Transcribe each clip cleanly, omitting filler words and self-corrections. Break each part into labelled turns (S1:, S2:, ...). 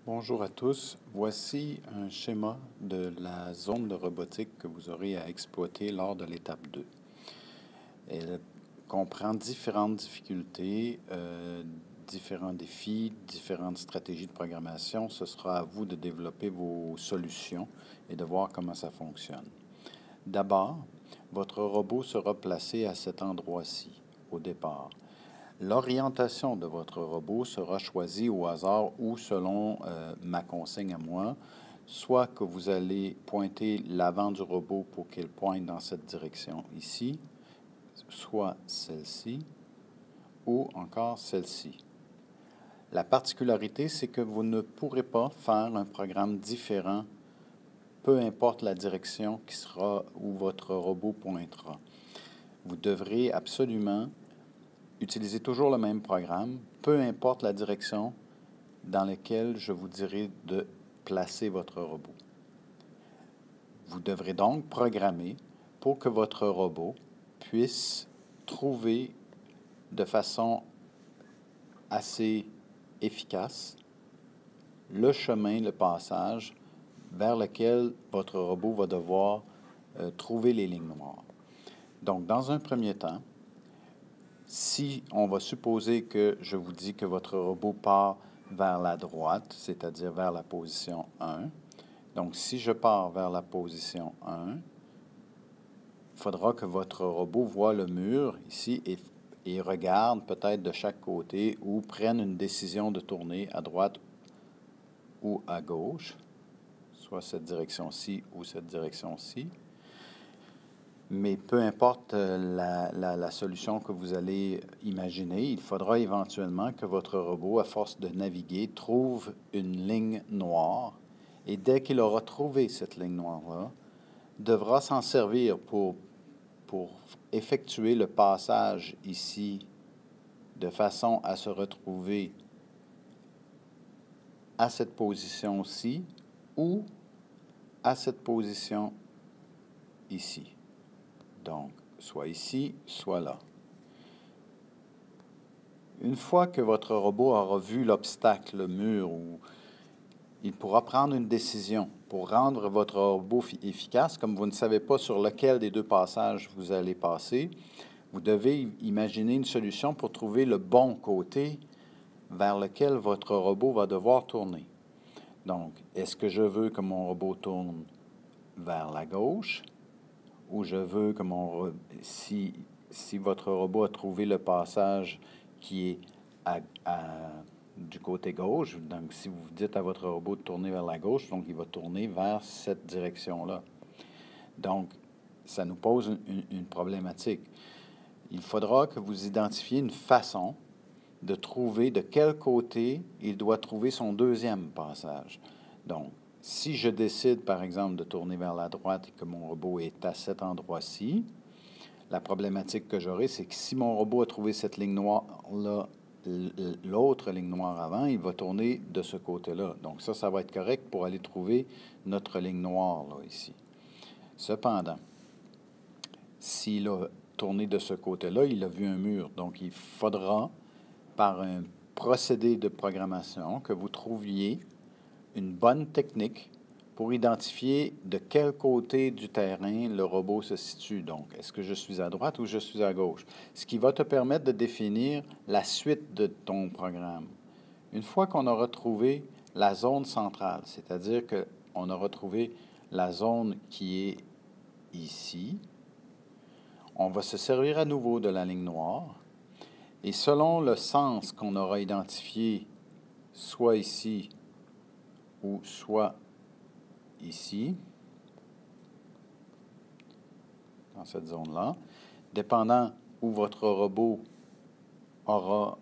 S1: Bonjour à tous. Voici un schéma de la zone de robotique que vous aurez à exploiter lors de l'étape 2. Elle comprend différentes difficultés, différents défis, différentes stratégies de programmation. Ce sera à vous de développer vos solutions et de voir comment ça fonctionne. D'abord, votre robot sera placé à cet endroit-ci, au départ. L'orientation de votre robot sera choisie au hasard ou selon ma consigne à moi, soit que vous allez pointer l'avant du robot pour qu'il pointe dans cette direction ici, soit celle-ci, ou encore celle-ci. La particularité, c'est que vous ne pourrez pas faire un programme différent, peu importe la direction qui sera où votre robot pointera. Vous devrez absolument utilisez toujours le même programme, peu importe la direction dans laquelle je vous dirai de placer votre robot. Vous devrez donc programmer pour que votre robot puisse trouver de façon assez efficace le chemin, le passage vers lequel votre robot va devoir trouver les lignes noires. Donc, dans un premier temps, si on va supposer que je vous dis que votre robot part vers la droite, c'est-à-dire vers la position 1, donc si je pars vers la position 1, il faudra que votre robot voit le mur ici et regarde peut-être de chaque côté ou prenne une décision de tourner à droite ou à gauche, soit cette direction-ci ou cette direction-ci. Mais peu importe la solution que vous allez imaginer, il faudra éventuellement que votre robot, à force de naviguer, trouve une ligne noire. Et dès qu'il aura trouvé cette ligne noire-là, devra s'en servir pour effectuer le passage ici de façon à se retrouver à cette position-ci ou à cette position ici. Donc, soit ici, soit là. Une fois que votre robot aura vu l'obstacle, le mur, il pourra prendre une décision pour rendre votre robot efficace. Comme vous ne savez pas sur lequel des deux passages vous allez passer, vous devez imaginer une solution pour trouver le bon côté vers lequel votre robot va devoir tourner. Donc, est-ce que je veux que mon robot tourne vers la gauche? Ou je veux que si votre robot a trouvé le passage qui est du côté gauche, donc si vous dites à votre robot de tourner vers la gauche, donc il va tourner vers cette direction-là. Donc, ça nous pose une problématique. Il faudra que vous identifiez une façon de trouver de quel côté il doit trouver son deuxième passage. Donc, si je décide, par exemple, de tourner vers la droite et que mon robot est à cet endroit-ci, la problématique que j'aurai, c'est que si mon robot a trouvé cette ligne noire-là, l'autre ligne noire avant, il va tourner de ce côté-là. Donc ça va être correct pour aller trouver notre ligne noire, là, ici. Cependant, s'il a tourné de ce côté-là, il a vu un mur. Donc, il faudra, par un procédé de programmation, que vous trouviez une bonne technique pour identifier de quel côté du terrain le robot se situe. Donc, est-ce que je suis à droite ou je suis à gauche? Ce qui va te permettre de définir la suite de ton programme. Une fois qu'on aura trouvé la zone centrale, c'est-à-dire qu'on aura trouvé la zone qui est ici, on va se servir à nouveau de la ligne noire et selon le sens qu'on aura identifié, soit ici ou soit ici, dans cette zone-là, dépendant où votre robot aura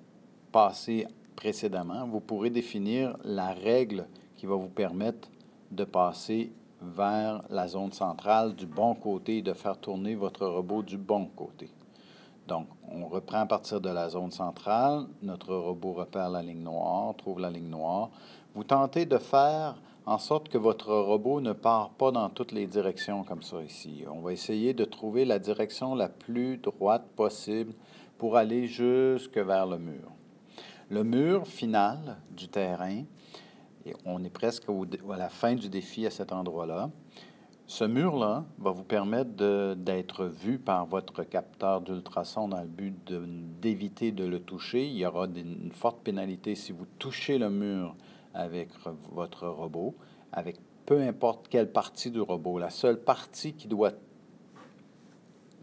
S1: passé précédemment, vous pourrez définir la règle qui va vous permettre de passer vers la zone centrale du bon côté et de faire tourner votre robot du bon côté. Donc, on reprend à partir de la zone centrale, notre robot repère la ligne noire, trouve la ligne noire. Vous tentez de faire en sorte que votre robot ne part pas dans toutes les directions comme ça ici. On va essayer de trouver la direction la plus droite possible pour aller jusque vers le mur. Le mur final du terrain Et on est presque à la fin du défi à cet endroit-là. Ce mur-là va vous permettre d'être vu par votre capteur d'ultrasons dans le but d'éviter de le toucher. Il y aura une forte pénalité si vous touchez le mur avec votre robot, avec peu importe quelle partie du robot. La seule partie qui doit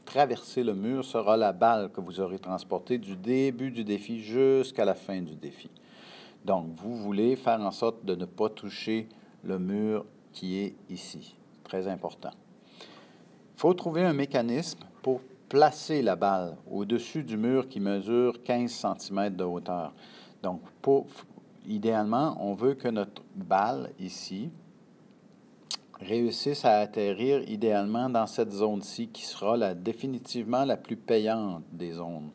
S1: traverser le mur sera la balle que vous aurez transportée du début du défi jusqu'à la fin du défi. Donc, vous voulez faire en sorte de ne pas toucher le mur qui est ici. Très important. Il faut trouver un mécanisme pour placer la balle au-dessus du mur qui mesure 15 cm de hauteur. Donc, idéalement, on veut que notre balle ici réussisse à atterrir idéalement dans cette zone-ci qui sera définitivement la plus payante des zones.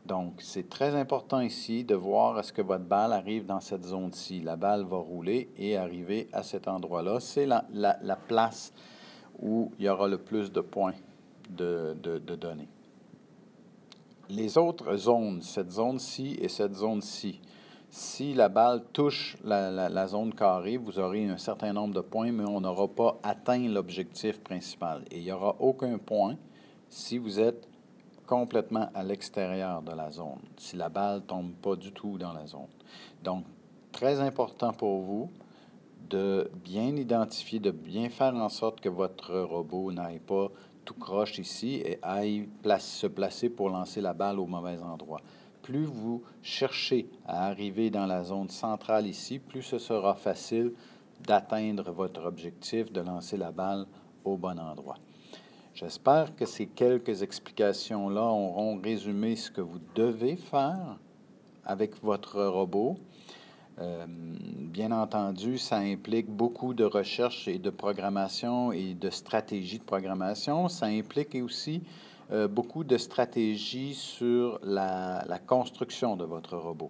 S1: Donc, c'est très important ici de voir est-ce que votre balle arrive dans cette zone-ci. La balle va rouler et arriver à cet endroit-là. C'est la place où il y aura le plus de points de données. Les autres zones, cette zone-ci et cette zone-ci, si la balle touche la zone carrée, vous aurez un certain nombre de points, mais on n'aura pas atteint l'objectif principal. Et il n'y aura aucun point si vous êtes complètement à l'extérieur de la zone, si la balle ne tombe pas du tout dans la zone. Donc, très important pour vous de bien identifier, de bien faire en sorte que votre robot n'aille pas tout croche ici et aille se placer pour lancer la balle au mauvais endroit. Plus vous cherchez à arriver dans la zone centrale ici, plus ce sera facile d'atteindre votre objectif, de lancer la balle au bon endroit. J'espère que ces quelques explications-là auront résumé ce que vous devez faire avec votre robot. Bien entendu, ça implique beaucoup de recherche et de programmation et de stratégie de programmation. Ça implique aussi beaucoup de stratégies sur la construction de votre robot.